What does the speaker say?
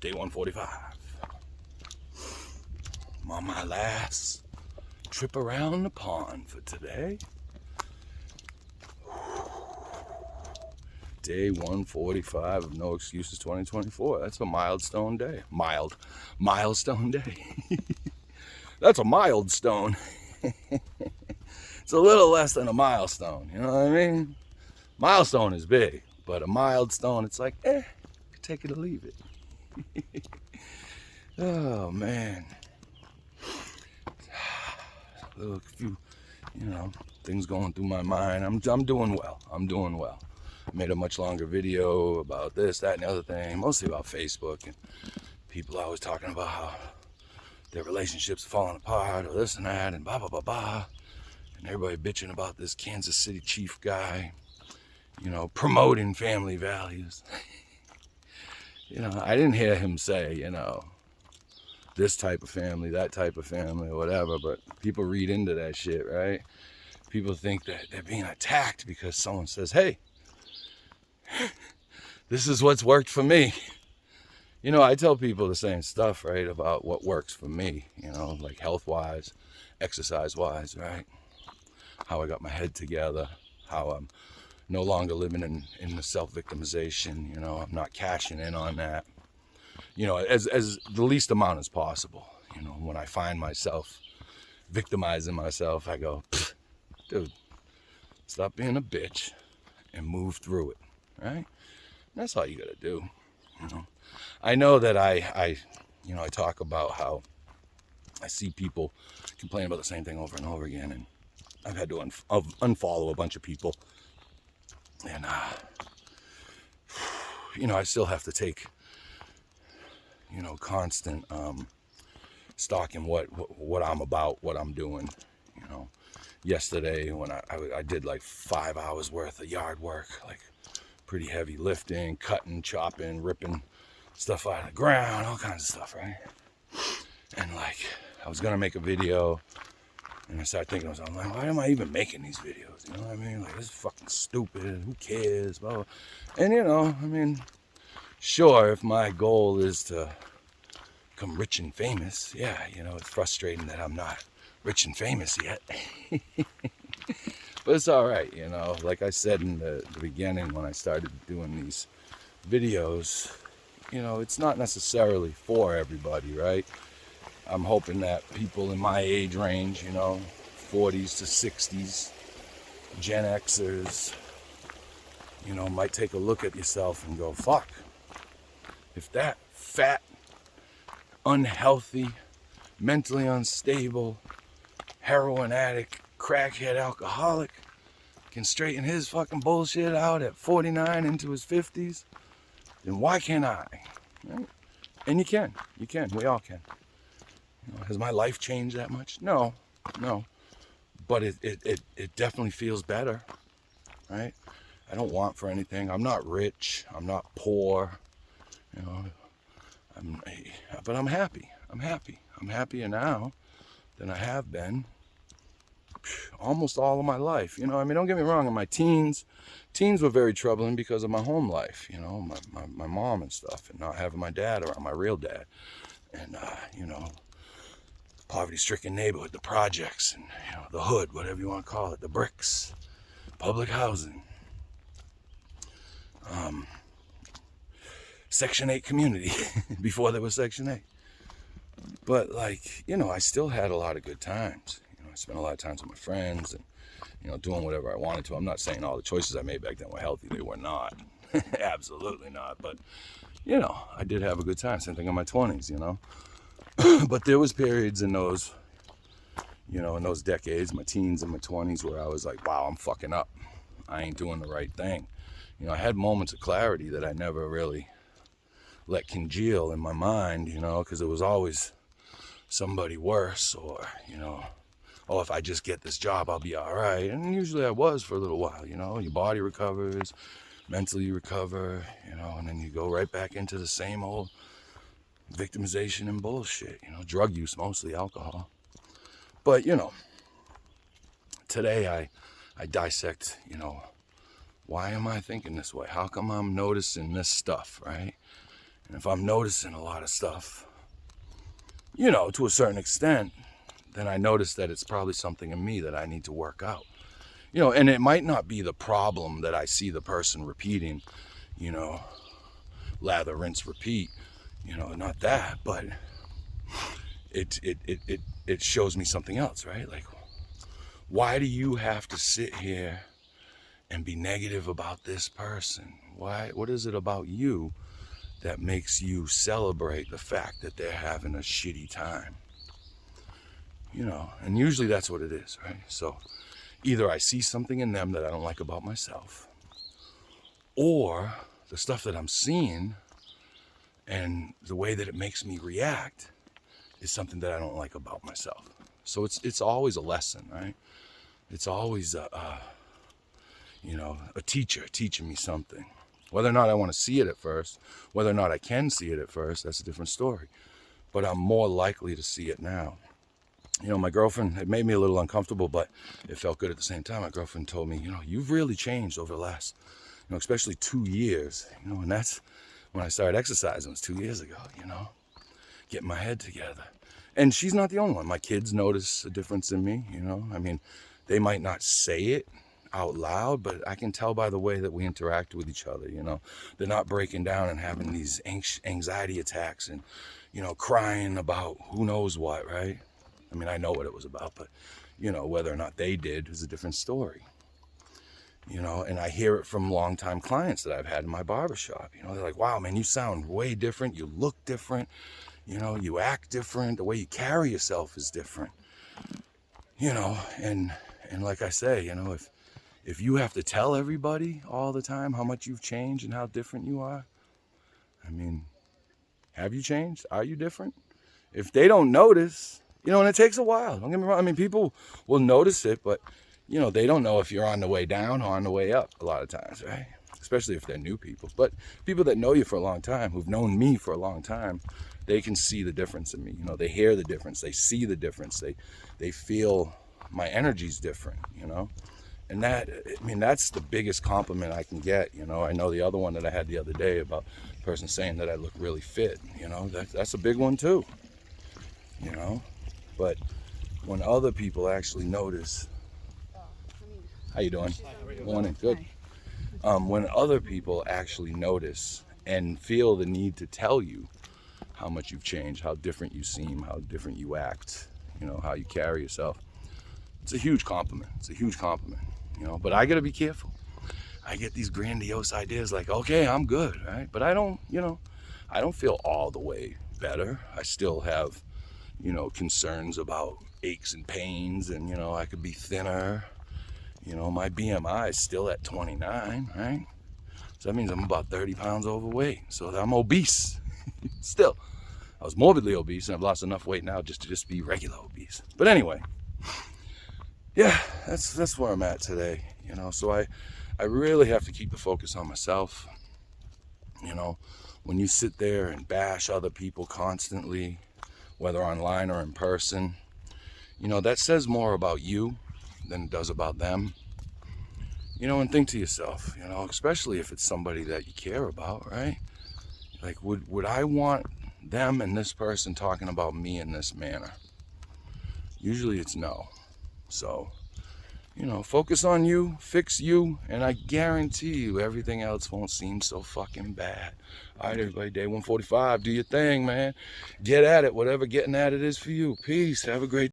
Day 145. I'm on my last trip around the pond for today. Day 145 of No Excuses 2024. That's a milestone day. Milestone day. That's a milestone. It's a little less than a milestone, you know what I mean? Milestone is big, but a milestone, it's like, take it or leave it. Oh man. A few, things going through my mind. I'm doing well. I made a much longer video about this, that, and the other thing, mostly about Facebook and people always talking about how their relationships are falling apart or this and that and blah, blah, blah, blah. And everybody bitching about this Kansas City chief guy, promoting family values. I didn't hear him say, this type of family, that type of family, or whatever, but people read into that shit, right? People think that they're being attacked because someone says, hey, this is what's worked for me. I tell people the same stuff, right, about what works for me, like health-wise, exercise-wise, right? How I got my head together, how I'm no longer living in the self-victimization, I'm not cashing in on that. As the least amount as possible. When I find myself victimizing myself, I go, dude, stop being a bitch and move through it, right? That's all you gotta do. I know that I talk about how I see people complain about the same thing over and over again, and I've had to unfollow a bunch of people, and I still have to take constant stock in what I'm about, what I'm doing. Yesterday when I did like 5 hours worth of yard work, like pretty heavy lifting, cutting, chopping, ripping stuff out of the ground, all kinds of stuff, right? And like I was gonna make a video, and I started thinking to myself, like, why am I even making these videos? You know what I mean? Like, this is fucking stupid. Who cares? Blah, blah. And sure, if my goal is to become rich and famous, yeah, it's frustrating that I'm not rich and famous yet. But it's all right, like I said in the beginning when I started doing these videos, it's not necessarily for everybody, right? I'm hoping that people in my age range, 40s to 60s, Gen Xers, might take a look at yourself and go, fuck, if that fat, unhealthy, mentally unstable, heroin addict, crackhead alcoholic can straighten his fucking bullshit out at 49 into his 50s, then why can't I? Right? And you can, we all can. Has my life changed that much? No, but it definitely feels better, right? I don't want for anything. I'm not rich, I'm not poor, but I'm happy. I'm happier now than I have been almost all of my life. Don't get me wrong, in my teens were very troubling because of my home life, my mom and stuff, and not having my dad around, my real dad. And, poverty-stricken neighborhood, the projects, and, the hood, whatever you want to call it, the bricks, public housing, Section 8 community, before there was Section 8. But, I still had a lot of good times. I spent a lot of times with my friends and, doing whatever I wanted to. I'm not saying all the choices I made back then were healthy. They were not. Absolutely not. But, I did have a good time. Same thing in my 20s, But there was periods in those, in those decades, my teens and my 20s, where I was like, wow, I'm fucking up. I ain't doing the right thing. I had moments of clarity that I never really let congeal in my mind, because it was always somebody worse, or, oh, if I just get this job, I'll be all right. And usually I was for a little while, your body recovers, mentally you recover, and then you go right back into the same old victimization and bullshit, drug use, mostly alcohol. But, today I dissect, why am I thinking this way? How come I'm noticing this stuff, right? And if I'm noticing a lot of stuff, you know, to a certain extent, then I notice that it's probably something in me that I need to work out. You know, and it might not be the problem that I see the person repeating, you know, lather, rinse, repeat, you know, not that, but it shows me something else, right? Like, why do you have to sit here and be negative about this person? What is it about you that makes you celebrate the fact that they're having a shitty time? You know, and usually that's what it is, right? So either I see something in them that I don't like about myself, or the stuff that I'm seeing and the way that it makes me react is something that I don't like about myself. So it's always a lesson, right? It's always you know, a teacher teaching me something. Whether or not I want to see it at first, whether or not I can see it at first, that's a different story. But I'm more likely to see it now. You know, my girlfriend, it made me a little uncomfortable, but it felt good at the same time. My girlfriend told me, you know, you've really changed over the last, you know, especially 2 years, you know, and that's when I started exercising. It was 2 years ago, you know, getting my head together. And she's not the only one. My kids notice a difference in me, you know. I mean, they might not say it out loud, but I can tell by the way that we interact with each other, you know. They're not breaking down and having these anxiety attacks and, you know, crying about who knows what, right? I mean, I know what it was about, but, you know, whether or not they did is a different story. You know, and I hear it from longtime clients that I've had in my barbershop. You know, they're like, wow, man, you sound way different. You look different. You know, you act different. The way you carry yourself is different. You know, and like I say, you know, if you have to tell everybody all the time how much you've changed and how different you are, I mean, have you changed? Are you different? If they don't notice, you know, and it takes a while. Don't get me wrong. I mean, people will notice it, but, you know, they don't know if you're on the way down or on the way up a lot of times, right? Especially if they're new people. But people that know you for a long time, who've known me for a long time, they can see the difference in me. You know, they hear the difference. They see the difference. They feel my energy's different, you know? And that, I mean, that's the biggest compliment I can get, you know? I know the other one that I had the other day about a person saying that I look really fit, you know? That's a big one too, you know? But when other people actually notice, how you doing? Morning, good. When other people actually notice and feel the need to tell you how much you've changed, how different you seem, how different you act, you know, how you carry yourself, it's a huge compliment. It's a huge compliment, you know. But I gotta be careful. I get these grandiose ideas like, okay, I'm good, right? But I don't, you know, I don't feel all the way better. I still have, you know, concerns about aches and pains, and, you know, I could be thinner. You know, my BMI is still at 29, right? So that means I'm about 30 pounds overweight. So I'm obese still. I was morbidly obese, and I've lost enough weight now just to be regular obese. But anyway, yeah, that's where I'm at today, you know. So I really have to keep the focus on myself. You know, when you sit there and bash other people constantly, whether online or in person, you know, that says more about you than it does about them. You know, and think to yourself, you know, especially if it's somebody that you care about, right? Like, would I want them and this person talking about me in this manner? Usually it's no. So, you know, focus on you, fix you, and I guarantee you everything else won't seem so fucking bad. All right, everybody, day 145, do your thing, man. Get at it, whatever getting at it is for you. Peace. Have a great